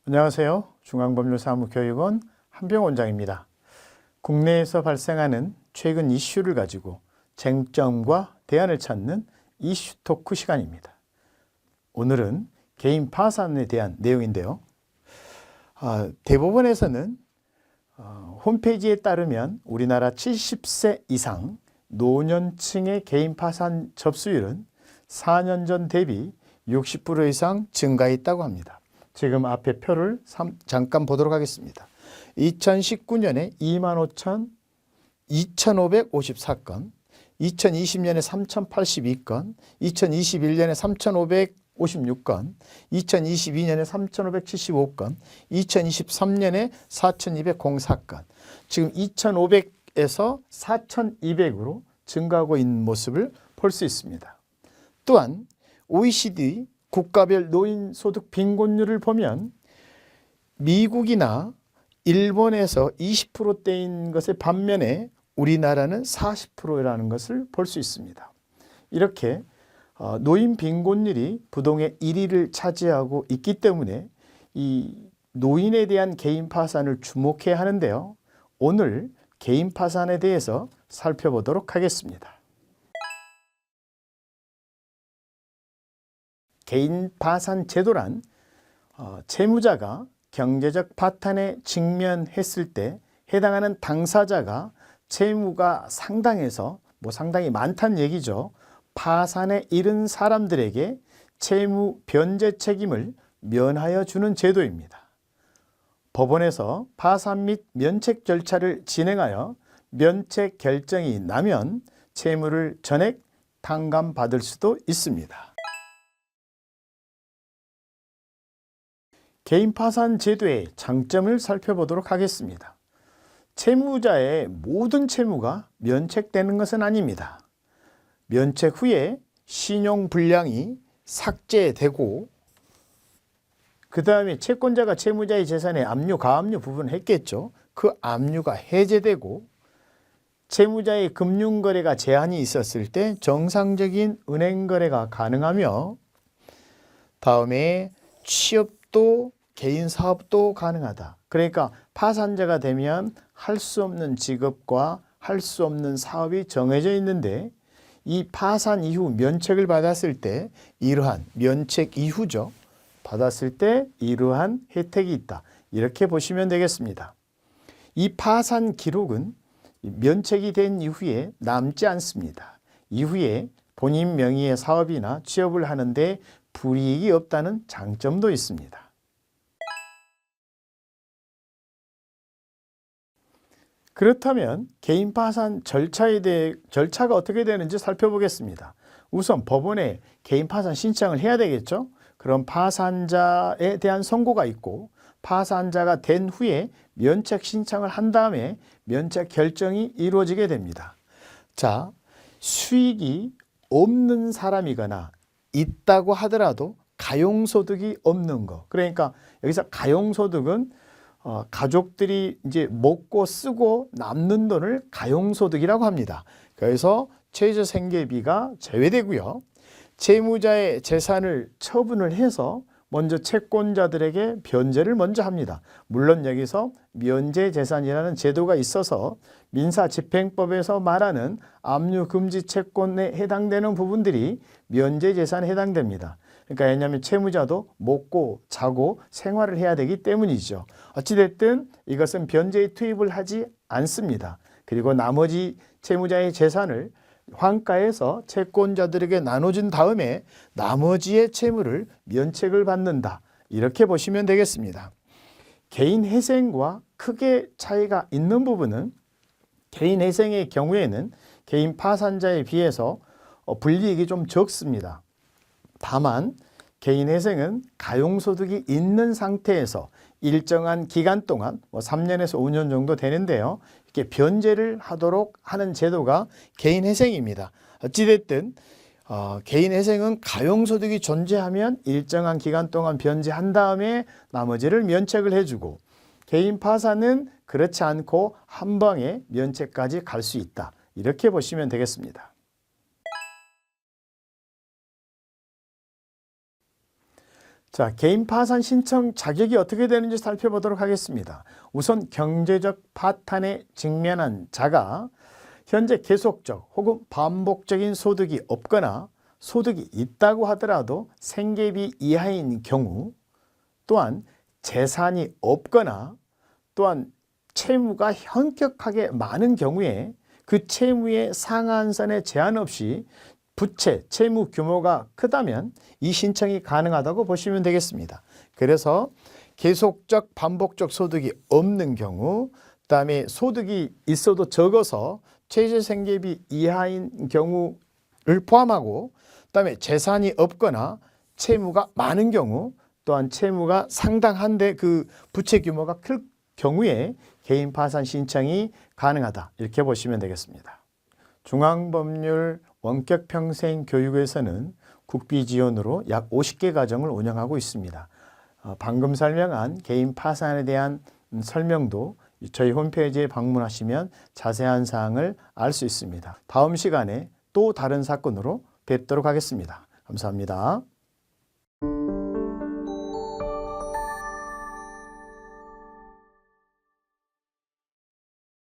안녕하세요. 중앙법률사무교육원 한병 원장입니다. 국내에서 발생하는 최근 이슈를 가지고 쟁점과 대안을 찾는 이슈 토크 시간입니다. 오늘은 개인 파산에 대한 내용인데요. 대법원에서는 홈페이지에 따르면 우리나라 70세 이상 노년층의 개인 파산 접수율은 4년 전 대비 60% 이상 증가했다고 합니다. 지금 앞에 표를 잠깐 보도록 하겠습니다. 2019년에 25,554건, 2020년에 3,082건, 2021년에 3,556건, 2022년에 3,575건, 2023년에 4,204건, 지금 2,500에서 4,200으로 증가하고 있는 모습을 볼 수 있습니다. 또한 OECD 국가별 노인소득 빈곤율을 보면 미국이나 일본에서 20%대인 것의 반면에 우리나라는 40%라는 것을 볼 수 있습니다. 이렇게 노인 빈곤율이 부동의 1위를 차지하고 있기 때문에 이 노인에 대한 개인 파산을 주목해야 하는데요. 오늘 개인 파산에 대해서 살펴보도록 하겠습니다. 개인 파산 제도란 채무자가 경제적 파탄에 직면했을 때 해당하는 당사자가 채무가 상당해서 상당히 많다는 얘기죠. 파산에 이른 사람들에게 채무 변제 책임을 면하여 주는 제도입니다. 법원에서 파산 및 면책 절차를 진행하여 면책 결정이 나면 채무를 전액 탕감받을 수도 있습니다. 개인 파산 제도의 장점을 살펴보도록 하겠습니다. 채무자의 모든 채무가 면책되는 것은 아닙니다. 면책 후에 신용불량이 삭제되고 그 다음에 채권자가 채무자의 재산에 압류, 가압류 부분을 했겠죠. 그 압류가 해제되고 채무자의 금융거래가 제한이 있었을 때 정상적인 은행거래가 가능하며 다음에 취업도 개인 사업도 가능하다. 그러니까 파산자가 되면 할 수 없는 직업과 할 수 없는 사업이 정해져 있는데 이 파산 이후 면책을 받았을 때 이러한 면책 이후죠. 받았을 때 이러한 혜택이 있다. 이렇게 보시면 되겠습니다. 이 파산 기록은 면책이 된 이후에 남지 않습니다. 이후에 본인 명의의 사업이나 취업을 하는데 불이익이 없다는 장점도 있습니다. 그렇다면 개인 파산 절차가 어떻게 되는지 살펴보겠습니다. 우선 법원에 개인 파산 신청을 해야 되겠죠. 그럼 파산자에 대한 선고가 있고 파산자가 된 후에 면책 신청을 한 다음에 면책 결정이 이루어지게 됩니다. 자, 수익이 없는 사람이거나 있다고 하더라도 가용소득이 없는 거. 그러니까 여기서 가용소득은 가족들이 이제 먹고 쓰고 남는 돈을 가용소득이라고 합니다. 그래서 최저생계비가 제외되고요. 채무자의 재산을 처분을 해서 먼저 채권자들에게 변제를 먼저 합니다. 물론 여기서 면제재산이라는 제도가 있어서 민사집행법에서 말하는 압류금지 채권에 해당되는 부분들이 면제재산에 해당됩니다. 그러니까 왜냐하면 채무자도 먹고 자고 생활을 해야 되기 때문이죠. 어찌됐든 이것은 변제에 투입을 하지 않습니다. 그리고 나머지 채무자의 재산을 환가해서 채권자들에게 나눠준 다음에 나머지의 채무를 면책을 받는다. 이렇게 보시면 되겠습니다. 개인 회생과 크게 차이가 있는 부분은 개인 회생의 경우에는 개인 파산자에 비해서 불이익이 좀 적습니다. 다만 개인 회생은 가용소득이 있는 상태에서 일정한 기간 동안 3년에서 5년 정도 되는데요. 이렇게 변제를 하도록 하는 제도가 개인 회생입니다. 어찌됐든 개인 회생은 가용소득이 존재하면 일정한 기간 동안 변제한 다음에 나머지를 면책을 해주고 개인 파산은 그렇지 않고 한 방에 면책까지 갈 수 있다. 이렇게 보시면 되겠습니다. 자, 개인 파산 신청 자격이 어떻게 되는지 살펴보도록 하겠습니다. 우선 경제적 파탄에 직면한 자가 현재 계속적 혹은 반복적인 소득이 없거나 소득이 있다고 하더라도 생계비 이하인 경우, 또한 재산이 없거나 또한 채무가 현격하게 많은 경우에 그 채무의 상한선에 제한 없이 부채, 채무 규모가 크다면 이 신청이 가능하다고 보시면 되겠습니다. 그래서 계속적 반복적 소득이 없는 경우, 그다음에 소득이 있어도 적어서 최저생계비 이하인 경우를 포함하고, 그다음에 재산이 없거나 채무가 많은 경우, 또한 채무가 상당한데 그 부채 규모가 클 경우에 개인 파산 신청이 가능하다, 이렇게 보시면 되겠습니다. 중앙법률 원격평생교육에서는 국비 지원으로 약 50개 가정을 운영하고 있습니다. 방금 설명한 개인 파산에 대한 설명도 저희 홈페이지에 방문하시면 자세한 사항을 알 수 있습니다. 다음 시간에 또 다른 사건으로 뵙도록 하겠습니다. 감사합니다.